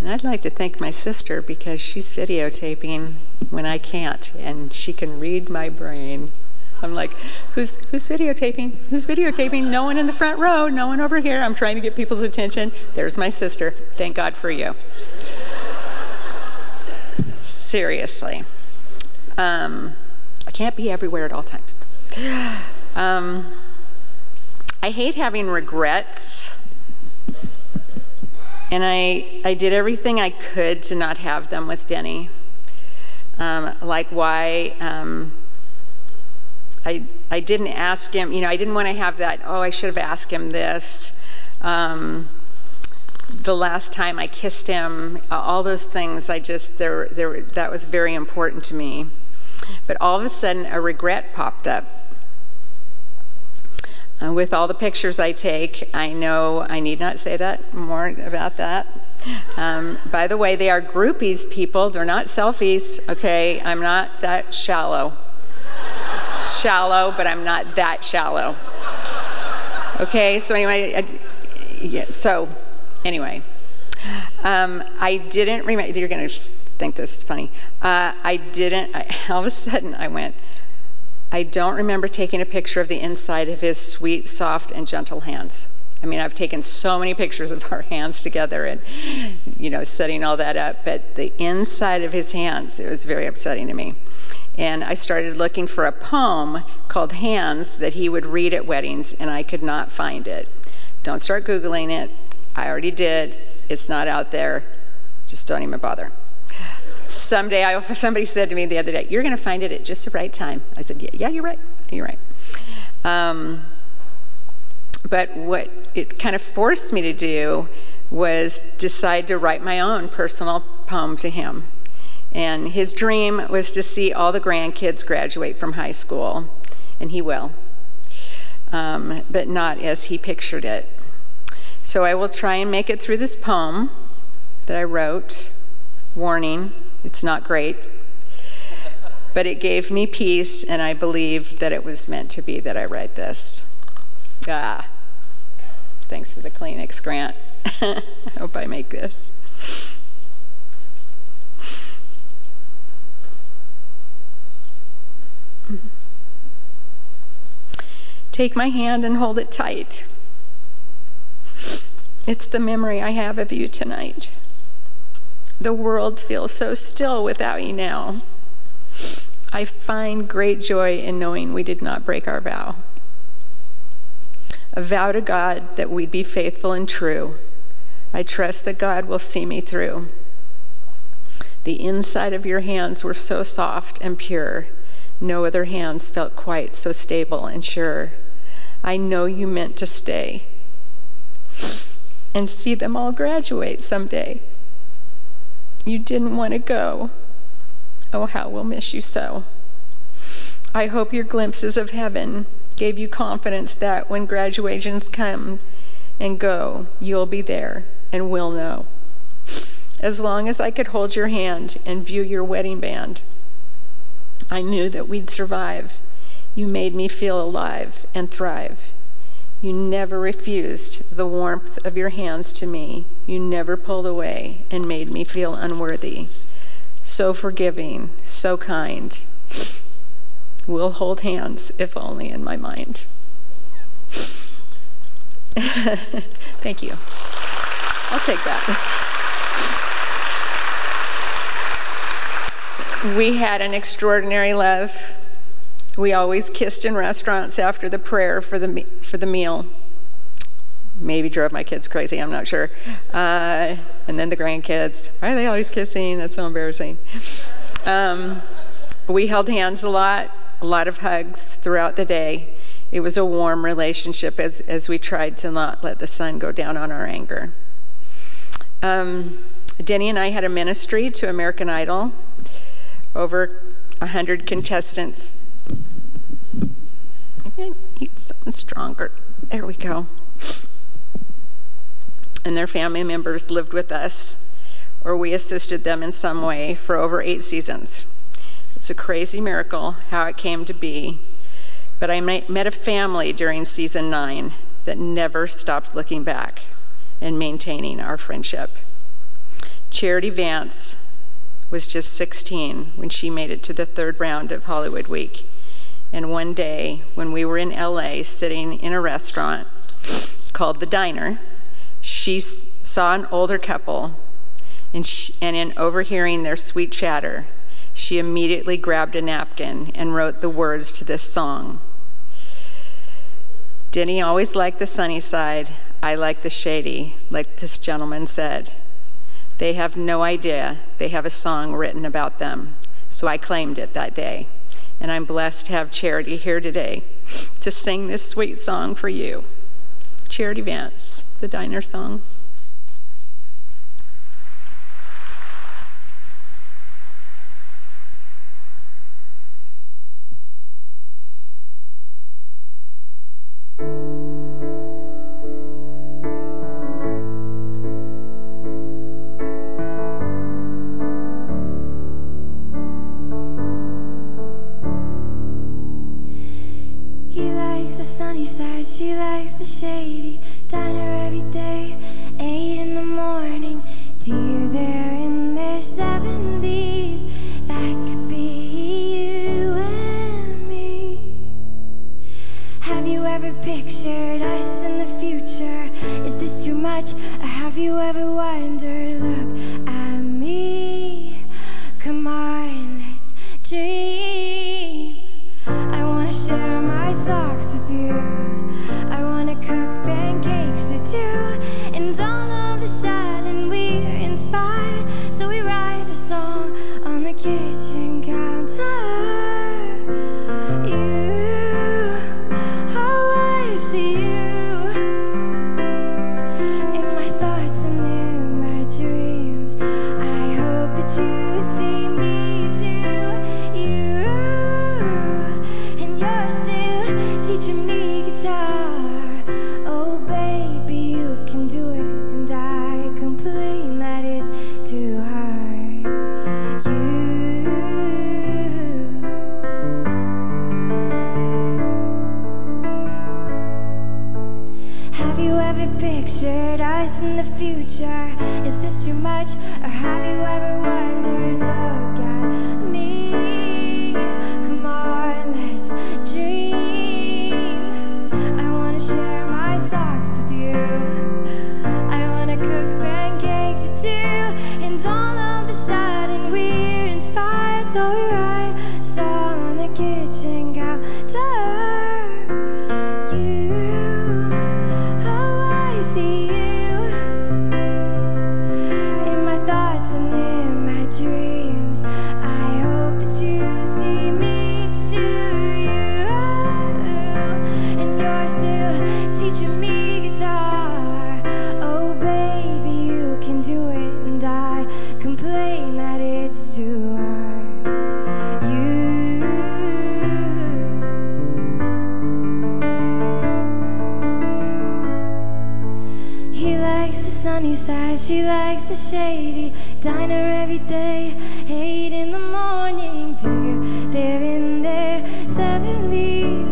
And I'd like to thank my sister because she's videotaping when I can't, and she can read my brain. I'm like, who's videotaping? Who's videotaping? No one in the front row, no one over here. I'm trying to get people's attention. There's my sister. Thank God for you. Seriously. I can't be everywhere at all times. I hate having regrets, and I did everything I could to not have them with Denny. Like why I didn't ask him, I didn't want to have that, oh, I should have asked him this. The last time I kissed him, all those things, that was very important to me. But all of a sudden, a regret popped up. With all the pictures I take, I know I need not say that more about that. By the way, they are groupies, people. They're not selfies, okay? I'm not that shallow. Shallow, but I'm not that shallow. Okay, so anyway, I didn't remember, you're gonna think this is funny. All of a sudden I went, I don't remember taking a picture of the inside of his sweet, soft, and gentle hands. I mean, I've taken so many pictures of our hands together and, setting all that up, but the inside of his hands, it was very upsetting to me. And I started looking for a poem called Hands that he would read at weddings, and I could not find it. Don't start Googling it. I already did. It's not out there. Just don't even bother. Somebody said to me the other day, you're going to find it at just the right time. I said, yeah, you're right. You're right. But what it kind of forced me to do was decide to write my own personal poem to him. And his dream was to see all the grandkids graduate from high school, and he will, but not as he pictured it. So I will try and make it through this poem that I wrote. Warning, it's not great, but it gave me peace, and I believe that it was meant to be that I write this. Thanks for the Kleenex grant. I hope I make this. Take my hand and hold it tight. It's the memory I have of you tonight. The world feels so still without you now. I find great joy in knowing we did not break our vow. A vow to God that we'd be faithful and true. I trust that God will see me through. The inside of your hands were so soft and pure. No other hands felt quite so stable and sure. I know you meant to stay and see them all graduate someday. You didn't want to go. Oh, how we'll miss you so. I hope your glimpses of heaven gave you confidence that when graduations come and go, you'll be there and we'll know. As long as I could hold your hand and view your wedding band, I knew that we'd survive. You made me feel alive and thrive. You never refused the warmth of your hands to me. You never pulled away and made me feel unworthy. So forgiving, so kind. We'll hold hands, if only in my mind. Thank you. I'll take that. We had an extraordinary love. We always kissed in restaurants after the prayer for the meal. Maybe drove my kids crazy, I'm not sure. And then the grandkids. Why are they always kissing? That's so embarrassing. We held hands a lot of hugs throughout the day. It was a warm relationship as we tried to not let the sun go down on our anger. Denny and I had a ministry to American Idol. Over 100 contestants. Maybe I need something stronger. There we go. And their family members lived with us, or we assisted them in some way for over 8 seasons. It's a crazy miracle how it came to be, but I met a family during season 9 that never stopped looking back and maintaining our friendship. Charity Vance was just 16 when she made it to the 3rd round of Hollywood Week. And one day, when we were in LA sitting in a restaurant called The Diner, she saw an older couple, and in overhearing their sweet chatter, she immediately grabbed a napkin and wrote the words to this song. Denny always liked the sunny side, I like the shady, like this gentleman said. They have no idea they have a song written about them, so I claimed it that day. And I'm blessed to have Charity here today to sing this sweet song for you. Charity Vance, The Diner Song. She likes the shady diner every day, 8 in the morning. Dear, they're in their 70s. That could be you and me. Have you ever pictured us in the future? Is this too much, or have you ever wondered? Look at me. Come on, let's dream. I wanna share my socks with you. I wanna cook pancakes or two, and all of a sudden we're inspired, so we write a song on the kitchen counter. You, oh, I see you in my thoughts and in my dreams. I hope that you see me too. You, and you're still teaching me guitar. Pictured us in the future. Is this too much, or have you ever wondered? Look at me. Come on, let's dream. I wanna share my socks with you. I wanna cook pancakes or two, and all of a sudden we're inspired, so we write a song on the kitchen counter. She likes the shady diner every day, 8 in the morning. Dear, they're in their 70s.